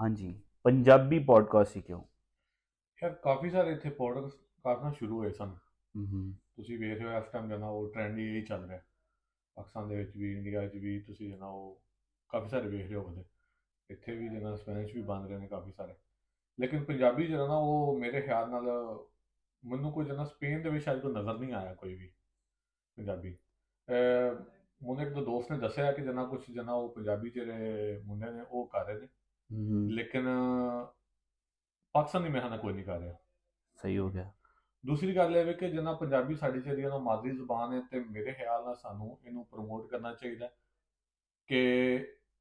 ਹਾਂਜੀ, ਪੰਜਾਬੀ ਪੋਡਕਾਸਟ ਹੀ ਕਿਉਂ? ਯਾਰ ਕਾਫੀ ਸਾਰੇ ਇੱਥੇ ਪੋਡਕਾਸਟ ਨਾ ਸ਼ੁਰੂ ਹੋਏ ਸਨ। ਹੂੰ, ਤੁਸੀਂ ਵੇਖ ਰਹੇ ਹੋ ਇਸ ਟਾਈਮ ਜਨਾ ਉਹ ਟ੍ਰੈਂਡ ਹੀ ਇਹੀ ਚੱਲ ਰਿਹਾ। ਪਾਕਿਸਤਾਨ ਦੇ ਵਿੱਚ ਵੀ ਇੰਡੀਆ 'ਚ ਵੀ ਤੁਸੀਂ ਜਨਾ ਉਹ ਕਾਫੀ ਸਾਰੇ ਵੇਖ ਰਹੇ ਹੋਗੇ। ਇੱਥੇ ਵੀ ਜਨਾ ਸਪੈਨਿਸ਼ ਵੀ ਬਣ ਰਹੇ ਨੇ ਕਾਫੀ ਸਾਰੇ। ਲੇਕਿਨ ਪੰਜਾਬੀ ਜਿਹੜਾ ਨਾ ਉਹ ਮੇਰੇ ਖਿਆਲ ਨਾਲ ਮੈਨੂੰ ਕੋਈ ਜਨਾ ਸਪੇਨ ਦੇ ਵਿੱਚ ਸ਼ਾਇਦ ਕੋਈ ਨਜ਼ਰ ਨਹੀਂ ਆਇਆ ਕੋਈ ਵੀ ਪੰਜਾਬੀ। ਮੈਨੂੰ ਇੱਕ ਦੋ ਦੋਸਤ ਨੇ ਦੱਸਿਆ ਕਿ ਜਨਾ ਕੁਛ ਜਨਾ ਉਹ ਪੰਜਾਬੀ ਜਿਹੜੇ ਮੁੰਡੇ ਨੇ ਉਹ ਕਰ ਰਹੇ ਨੇ। ਹੂੰ, ਲੇਕਿਨ ਪਾਕਿਸਤਾਨੀ ਮੈਂ ਹਾਂ ਕੋਈ ਨਹੀਂ ਕਰ ਰਿਹਾ। ਸਹੀ ਹੋ ਗਿਆ। ਦੂਸਰੀ ਗੱਲ ਇਹ ਵੀ ਕਿ ਜਿੰਨਾ ਪੰਜਾਬੀ ਸਾਡੀ ਜਿਹੜੀ ਨਾ ਮਾਦਰੀ ਜ਼ੁਬਾਨ ਹੈ ਤੇ ਮੇਰੇ ਖਿਆਲ ਨਾਲ ਸਾਨੂੰ ਇਹਨੂੰ ਪ੍ਰਮੋਟ ਕਰਨਾ ਚਾਹੀਦਾ ਕਿ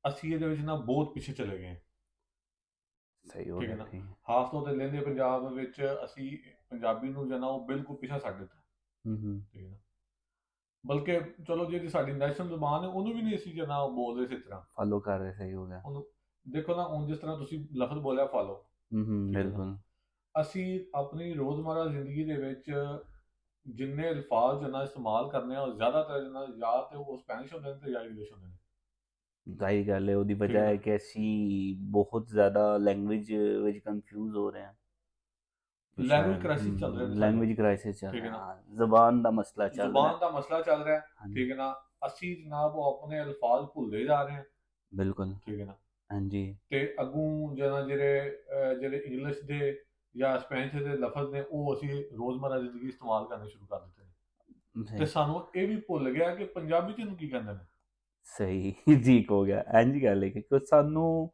ਅਸੀਂ ਇਹਦੇ ਵਿੱਚ ਨਾ ਬਹੁਤ ਪਿੱਛੇ ਚਲੇ ਗਏ ਹਾਂ। ਸਹੀ ਹੋ ਠੀਕ ਹੈ ਗਿਆ ਨਾ। ਜੀ। ਖਾਸ ਤੌਰ ਤੇ ਲਹਿੰਦੇ ਪੰਜਾਬ ਵਿੱਚ ਅਸੀਂ ਪੰਜਾਬੀ ਨੂੰ ਜਨਾ ਉਹ ਬਿਲਕੁਲ ਪਿੱਛਾ ਛੱਡ ਦਿੱਤਾ। ਹੂੰ, ਠੀਕ ਹੈ ਨਾ। ਬਲਕਿ ਚਲੋ ਜਿਹੜੀ ਸਾਡੀ ਨੈਸ਼ਨਲ ਜ਼ੁਬਾਨ ਹੈ ਉਹਨੂੰ ਵੀ ਨਹੀਂ ਅਸੀਂ ਜਨਾ ਉਹ ਬੋਲਦੇ ਸੀ ਇਸ ਤਰ੍ਹਾਂ। ਫॉलो ਕਰ ਰਹੇ, ਸਹੀ ਹੋ ਗਿਆ। ਉਹਨੂੰ ਦੇਖੋ ਨਾ ਹੁਣ ਜਿਸ ਤਰ੍ਹਾਂ ਤੁਸੀਂ ਲਫ਼ਜ਼ ਬੋਲਿਆ ਫਾਲੋ। ਠੀਕ ਹੈ ਨਾ। ਬਿਲਕੁਲ। ਅਸੀਂ ਆਪਣੀ ਰੋਜ਼ਮਰਾ ਜ਼ਿੰਦਗੀ ਦੇ ਵਿੱਚ ਜਿੰਨੇ ਅਲਫਾਜ਼ ਜਨਾ ਇਸਤੇਮਾਲ ਕਰਨੇ ਆ ਉਹ ਜ਼ਿਆਦਾਤਰ ਜਨਾ ਜਾਂ ਤੇ ਉਹ ਸਪੈਨਿਸ਼ ਹੁੰਦੇ ਨੇ ਤੇ ਜਾਂ ਇੰਗਲਿਸ਼ ਹੁੰਦੇ ਨੇ। ਸਹੀ ਗੱਲ ਹੈ, ਉਹਦੀ ਠੀਕ ਹੈ ਵਜ੍ਹਾ ਨਾ। ਹੈ ਕਿ ਅਸੀਂ ਬਹੁਤ ਜ਼ਿਆਦਾ ਲੈਂਗੁਏਜ ਵਿੱਚ ਕੰਫਿਊਜ਼ ਹੋ ਰਹੇ ਹਾਂ। ਕਿ ਲੈਂਗੁਏਜ ਸ਼ਾਇਦ ਕ੍ਰਾइसिस ਚੱਲ ਰਿਹਾ ਨੇ ਸਾਡੇ। ਲੈਂਗੁਏਜ ਕ੍ਰਾइसिस ਚੱਲ ਠੀਕ ਹੈ ਰਿਹਾ, ਨਾ। ਹਾਂ, ਜ਼ਬਾਨ ਦਾ ਮਸਲਾ ਚੱਲ ਰਿਹਾ। ਜ਼ੁਬਾਨ ਦਾ ਮਸਲਾ ਚੱਲ ਰਿਹਾ। ਹਾਂਜੀ, ਠੀਕ ਹੈ ਨਾ। ਅਸੀਂ ਜਨਾਬ ਉਹ ਆਪਣੇ ਅਲਫਾਜ਼ ਭੁੱਲਦੇ ਜਾ ਰਹੇ ਹਾਂ। ਬਿਲकुल। ਠੀਕ ਹੈ ਨਾ। ਹਾਂਜੀ, ਤੇ ਅੱਗੋਂ ਜਨਾ ਜਿਹੜੇ ਇੰਗਲਿਸ਼ ਦੇ ਜਾਂ ਸਪੈਨਿਸ਼ ਦੇ ਲਫ਼ਜ਼ ਨੇ ਉਹ ਅਸੀਂ ਰੋਜ਼ਮਰਾ ਜ਼ਿੰਦਗੀ ਇਸਤੇਮਾਲ ਕਰਨੇ ਸ਼ੁਰੂ ਕਰ ਦਿੱਤੇ ਨੇ। ਤੇ ਸਹੀ ਸਾਨੂੰ ਇਹ ਵੀ ਭੁੱਲ ਗਿਆ ਕਿ ਪੰਜਾਬੀ 'ਚ ਇਹਨੂੰ ਕੀ ਕਹਿੰਦੇ ਨੇ। ਸਹੀ ਠੀਕ ਹੋ ਗਿਆ। ਇੰਝ ਗੱਲ ਹੈ ਕਿ ਸਾਨੂੰ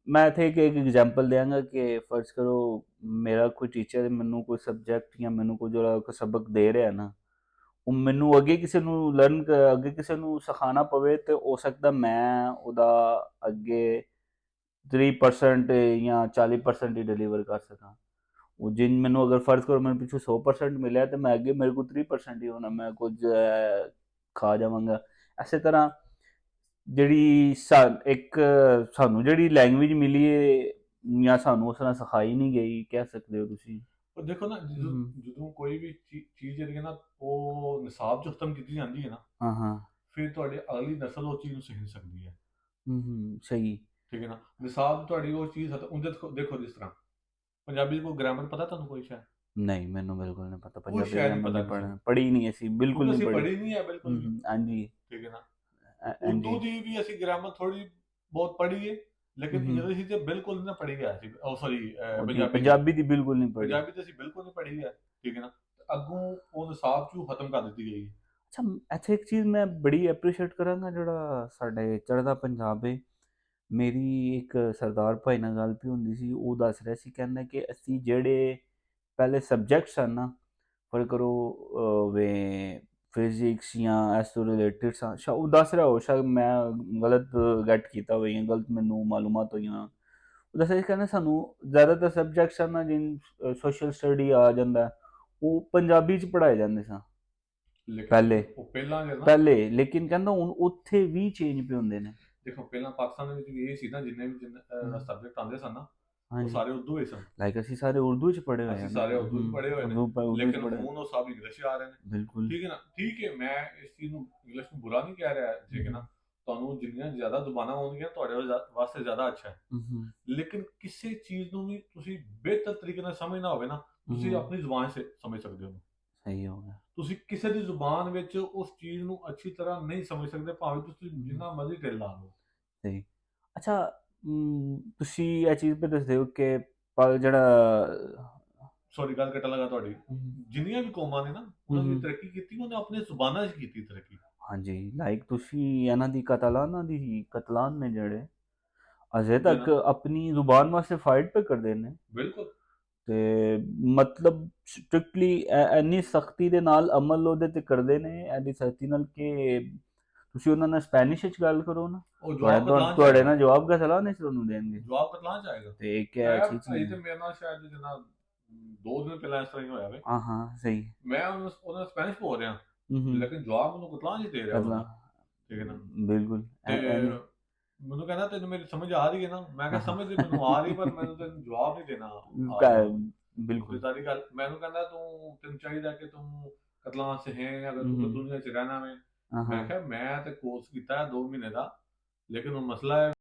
ਮੈਂ ਇੱਥੇ ਇੱਕ ਐਗਜ਼ਾਮਪਲ ਦਿਆਂਗਾ ਕਿ ਫਰਜ਼ ਕਰੋ ਮੇਰਾ ਕੋਈ ਟੀਚਰ ਮੈਨੂੰ ਕੋਈ ਸਬਜੈਕਟ ਜਾਂ ਮੈਨੂੰ ਕੋਈ ਜਿਹੜਾ ਕੋਈ ਸਬਕ ਦੇ ਰਿਹਾ ਨਾ, ਉਹ ਮੈਨੂੰ ਅੱਗੇ ਕਿਸੇ ਨੂੰ ਅੱਗੇ ਕਿਸੇ ਨੂੰ ਸਿਖਾਉਣਾ ਪਵੇ ਤੇ ਹੋ ਸਕਦਾ ਮੈਂ ਉਹਦਾ ਅੱਗੇ 3% ਜਾਂ 40% ਹੀ ਡਿਲੀਵਰ ਕਰ ਸਕਾਂ। ਉਹ ਜਿਨ ਮੈਨੂੰ ਅਗਰ ਫਰਜ਼ ਕਰੋ ਮੈਨੂੰ ਪਿੱਛੋਂ 100% ਮਿਲਿਆ ਤੇ ਮੈਂ ਅੱਗੇ ਮੇਰੇ ਕੋਲ 3% ਹੀ ਹੋਣਾ, ਮੈਂ ਕੁਝ ਖਾ ਜਾਵਾਂਗਾ। ਇਸੇ ਤਰ੍ਹਾਂ ਜਿਹੜੀ ਇੱਕ ਸਾਨੂੰ ਜਿਹੜੀ ਲੈਂਗੁਏਜ ਮਿਲੀ ਹੈ ਜਾਂ ਸਾਨੂੰ ਉਸ ਤਰ੍ਹਾਂ ਸਿਖਾਈ ਨਹੀਂ ਗਈ ਕਹਿ ਸਕਦੇ ਹੋ ਤੁਸੀਂ। ਪਰ ਦੇਖੋ ਨਾ ਜਦੋਂ ਹੂੰ, ਜਦੋਂ ਕੋਈ ਵੀ ਚੀਜ਼ ਜਿਹੜੀ ਹੈ ਨਾ ਉਹ ਨਿਸਾਬ 'ਚ ਖਤਮ ਕੀਤੀ ਜਾਂਦੀ ਹੈ ਨਾ ਹਾਂ, ਹਾਂ। ਫਿਰ ਤੁਹਾਡੀ ਅਗਲੀ ਨਸਲ ਉਹ ਚੀਜ਼ ਨੂੰ ਸਿੱਖ ਸਕਦੀ ਹੈ। ਸਹੀ। ਠੀਕ ਹੈ ਨਾ। ਨਿਸਾਬ ਤੁਹਾਡੀ ਉਹ ਚੀਜ਼ ਉਹਦੇ ਦੇਖੋ ਜਿਸ ਤਰ੍ਹਾਂ ਪੰਜਾਬੀ 'ਚ ਕੋਈ ਗ੍ਰਾਮਰ ਪਤਾ ਤੁਹਾਨੂੰ ਕੋਈ ਸ਼ਾਇਦ ਨਹੀਂ, ਮੈਨੂੰ ਬਿਲਕੁਲ ਨਹੀਂ ਪਤਾ ਕੋਈ ਪੰਜਾਬੀ ਸ਼ਾਇਦ ਹੀ ਗ੍ਰਾਮਰ ਪਤਾ ਨਹੀਂ ਕਿਸੇ ਪੜ੍ਹਨਾ, ਨੂੰ ਪੜ੍ਹੀ ਨਹੀਂ ਅਸੀਂ, ਬਿਲਕੁਲ ਕਿਉਂਕਿ ਨਹੀਂ ਅਸੀਂ ਪੜ੍ਹੀ। ਪੜ੍ਹੀ ਨਹੀਂ ਹੈ ਬਿਲਕੁਲ ਵੀ। ਹਾਂਜੀ। ਠੀਕ ਹੈ ਨਾ। ਹਾਂਜੀ। ਉਰਦੂ ਦੀ ਵੀ ਅਸੀਂ ਗ੍ਰਾਮਰ ਥੋੜੀ ਬਹੁਤ ਪੜ੍ਹੀ ਹੈ ਲੇਕਿਨ ਹੂੰ, ਇੰਗਲਿਸ਼ ਤੇ ਬਿਲਕੁਲ ਨਹੀਂ ਨਾ ਪੜ੍ਹੀ ਗਿਆ ਸੀ ਉਹ ਸੌਰੀ ਉਹਦੀ ਪੰਜਾਬੀ ਦੀ। ਪੰਜਾਬੀ ਦੀ ਬਿਲਕੁਲ ਨਹੀਂ ਪੜ੍ਹੀ। ਪੰਜਾਬੀ ਤੇ ਅਸੀਂ ਬਿਲਕੁਲ ਨਹੀਂ ਪੜ੍ਹੀ ਹੈ। ਠੀਕ ਹੈ ਨਾ। ਤੇ ਅੱਗੋਂ ਉਹ ਨਿਸਾਬ 'ਚੋਂ ਖਤਮ ਕਰ ਦਿੱਤੀ ਗਈ ਹੈ। ਅੱਛਾ, ਇੱਥੇ ਇੱਕ ਚੀਜ਼ ਮੈਂ ਬੜੀ ਐਪਰੀਸ਼ੀਏਟ ਕਰਾਂਗਾ ਜਿਹੜਾ ਸਾਡੇ ਚੜ੍ਹਦਾ ਪੰਜਾਬ ਹੈ। ਮੇਰੀ ਇੱਕ ਸਰਦਾਰ ਭਾਈ ਨਾਲ ਗੱਲ ਵੀ ਹੁੰਦੀ ਸੀ, ਉਹ ਦੱਸ ਰਿਹਾ ਸੀ, ਕਹਿੰਦਾ ਕਿ ਅਸੀਂ ਜਿਹੜੇ ਪਹਿਲੇ ਸਬਜੈਕਟਸ ਹਨ ਨਾ, ਫਰਕ ਕਰੋ ਵੇ ਫਿਜ਼ਿਕਸ ਜਾਂ ਇਸ ਤੋਂ ਰਿਲੇਟਿਡ ਸਾਂ, ਉਹ ਦੱਸ ਰਿਹਾ ਹੋ, ਸ਼ਾਇਦ ਮੈਂ ਗਲਤ ਗੈਟ ਕੀਤਾ ਹੋਵੇ ਜਾਂ ਗਲਤ ਮੈਨੂੰ ਮਾਲੂਮਾਤ ਹੋਈਆਂ। ਉਹ ਦੱਸ ਰਿਹਾ ਸੀ, ਕਹਿੰਦਾ ਸਾਨੂੰ ਜ਼ਿਆਦਾਤਰ ਸਬਜੈਕਟਸ ਹਨ ਨਾ ਜਿਨ ਸੋਸ਼ਲ ਸਟੱਡੀ ਆ ਜਾਂਦਾ, ਉਹ ਪੰਜਾਬੀ 'ਚ ਪੜ੍ਹਾਏ ਜਾਂਦੇ ਸਨ ਲੇਕਿਨ ਪਹਿਲੇ। ਉਹ ਪਹਿਲਾਂ ਜਿਹੜਾ ਨਾ ਪਹਿਲੇ ਲੇਕਿਨ ਕਹਿੰਦਾ ਹੁਣ ਉੱਥੇ ਵੀ ਚੇਂਜ ਪਏ ਹੁੰਦੇ ਨੇ। ਦੇਖੋ ਪਹਿਲਾਂ ਪਾਕਿਸਤਾਨ ਦੇ ਵਿੱਚ ਵੀ ਇਹ ਸੀ ਨਾ ਜਿੰਨੇ ਵੀ ਹਮ, ਸਬਜੈਕਟ ਆਉਂਦੇ ਸਨ ਨਾ ਉਹ ਹਾਂਜੀ, ਸਾਰੇ ਉਰਦੂ ਹੀ ਸਨ। ਲਾਈਕ ਅਸੀਂ ਸਾਰੇ ਉਰਦੂ 'ਚ ਪੜ੍ਹੇ ਹੋਏ ਅਸੀਂ ਹਨ ਨਾ। ਸਾਰੇ ਉਰਦੂ 'ਚ ਪੜ੍ਹੇ ਹੋਏ ਨੇ। ਉਰਦੂ 'ਚ ਲੇਕਿਨ ਪੜ੍ਹੇ। ਹੁਣ ਉਹ ਸਭ ਇੰਗਲਿਸ਼ 'ਚ ਆ ਰਹੇ ਨੇ। ਬਿਲਕੁਲ। ਠੀਕ ਹੈ ਨਾ। ਠੀਕ ਹੈ ਮੈਂ ਇਸ ਚੀਜ਼ ਨੂੰ ਇੰਗਲਿਸ਼ ਨੂੰ ਬੁਰਾ ਨਹੀਂ ਕਹਿ ਰਿਹਾ। ਠੀਕ ਹੈ ਨਾ। ਤੁਹਾਨੂੰ ਜਿੰਨੀਆਂ ਜ਼ਿਆਦਾ ਜ਼ੁਬਾਨਾਂ ਆਉਂਦੀਆਂ ਤੁਹਾਡੇ ਵਾਸਤੇ ਜ਼ਿਆਦਾ ਅੱਛਾ ਹੈ। ਲੇਕਿਨ ਕਿਸੇ ਚੀਜ਼ ਨੂੰ ਵੀ ਤੁਸੀਂ ਬਿਹਤਰ ਤਰੀਕੇ ਨਾਲ ਸਮਝਣਾ ਹੋਵੇ ਨਾ ਤੁਸੀਂ ਆਪਣੀ ਜ਼ੁਬਾਨ 'ਚ ਸਮਝ ਸਕਦੇ ਹੋ। ਸਹੀ ਹੋ ਗਿਆ। ਤੁਸੀਂ ਕਿਸੇ ਦੀ ਜ਼ੁਬਾਨ ਵਿੱਚ ਉਸ ਚੀਜ਼ ਨੂੰ ਅੱਛੀ ਤਰ੍ਹਾਂ ਨਹੀਂ ਸਮਝ ਸਕਦੇ ਭਾਵੇਂ ਤੁਸੀਂ ਜਿੰਨਾ ਮਰਜ਼ੀ ਢਿੱਲ ਲਾ ਲਓ। ਸਹੀ। ਅੱਛਾ, ਤੁਸੀਂ ਇਹ ਚੀਜ਼ 'ਤੇ ਦੱਸਦੇ ਹੋ ਕਿ ਪਰ ਜਿਹੜਾ ਸੌਰੀ ਗੱਲ ਕੱਟਣ ਲੱਗਾ ਤੁਹਾਡੀ। ਜਿੰਨੀਆਂ ਵੀ ਕੌਮਾਂ ਨੇ ਨਾ ਉਹਨਾਂ ਦੀ ਤਰੱਕੀ ਕੀਤੀ ਉਹਨੇ ਆਪਣੀ ਜ਼ੁਬਾਨਾਂ 'ਚ ਕੀਤੀ ਤਰੱਕੀ। ਹਾਂਜੀ, ਲਾਈਕ ਤੁਸੀਂ ਇਹਨਾਂ ਦੀ ਕਤਲਾਨ ਨੇ ਜਿਹੜੇ ਅਜੇ ਜੀ ਤੱਕ ਨਾ। ਆਪਣੀ ਜ਼ੁਬਾਨ ਵਾਸਤੇ ਫਾਈਟ ਪੇ ਕਰਦੇ ਨੇ। ਬਿਲਕੁਲ। ਤੇ ਮਤਲਬ ਸਟ੍ਰਿਕਟਲੀ ਇੰਨੀ ਸਖਤੀ ਦੇ ਨਾਲ ਅਮਲ ਉਹਦੇ ਤੇ ਕਰਦੇ ਨੇ, ਇੰਨੀ ਸਖਤੀ ਨਾਲ ਕਿ ਤੁਸੀਂ ਉਹਨਾਂ ਨਾਲ ਸਪੈਨਿਸ਼ ਵਿੱਚ ਗੱਲ ਕਰੋ ਨਾ, ਉਹ ਤੁਹਾਡੇ ਜਵਾਬ ਤੋਂ ਕਤਲਾਣ ਚ ਤੁਹਾਡੇ ਆਏਗਾ। ਨਾਲ ਜਵਾਬ ਦਾ ਸਲਾਹ ਨਹੀਂ ਤੁਹਾਨੂੰ ਦੇਣਗੇ। ਜਵਾਬ ਕਤਲਾਣ ਚ ਆਏਗਾ। ਤੇ ਇੱਕ ਮੈਂ ਐਸੀ ਅਜੇ ਚੀਜ਼ ਤੇ ਹੈ। ਮੇਰੇ ਨਾਲ ਸ਼ਾਇਦ ਜਿੰਨਾ 2 ਦਿਨ ਪਹਿਲਾਂ ਇਸ ਤਰ੍ਹਾਂ ਹੀ ਹੋਇਆ ਵੇ। ਹਾਂ, ਹਾਂ, ਸਹੀ। ਮੈਂ ਉਹਨਾਂ ਸਪੈਨਿਸ਼ ਬੋਲ ਰਿਹਾ ਹੂੰ। ਲੇਕਿਨ ਜਵਾਬ ਮੈਨੂੰ ਕਤਲਾਣ ਚ ਦੇ ਰਿਹਾ ਕਤਲਾ ਬੰਦਾ। ਠੀਕ ਹੈ ਨਾ। ਬਿਲਕੁਲ ਤੇ ਐਨੀ। ਮੈਨੂੰ ਕਹਿੰਦਾ ਤੈਨੂੰ ਮੇਰੀ ਸਮਝ ਆ ਰਹੀ ਹੈ ਨਾ। ਮੈਂ ਕਿਹਾ ਹਾਂ, ਸਮਝ ਤੇ ਮੈਨੂੰ ਆ ਰਹੀ ਪਰ ਮੈਨੂੰ ਤੈਨੂੰ ਜਵਾਬ ਨਹੀਂ ਦੇਣਾ ਆ ਰਿਹਾ। ਹਾਂ, ਦੂਸਰੀ ਬਿਲਕੁਲ। ਸਾਰੀ ਗੱਲ ਮੈਨੂੰ ਕਹਿੰਦਾ ਤੈਨੂੰ ਚਾਹੀਦਾ ਕਿ ਤੂੰ ਕਤਲਾਨ ਸੇ ਹੈ ਅਗਰ ਤੂੰ ਹੂੰ। ਦੁਨੀਆ ਚ ਰਹਿਣਾ ਵੇ। ਹਾਂ, ਮੈਂ ਹਾਂ। ਕਿਹਾ ਮੈਂ ਤੇ ਕੋਰਸ ਕੀਤਾ ਹੈ 2 ਮਹੀਨੇ ਦਾ ਲੇਕਿਨ ਉਹ ਮਸਲਾ ਹੈ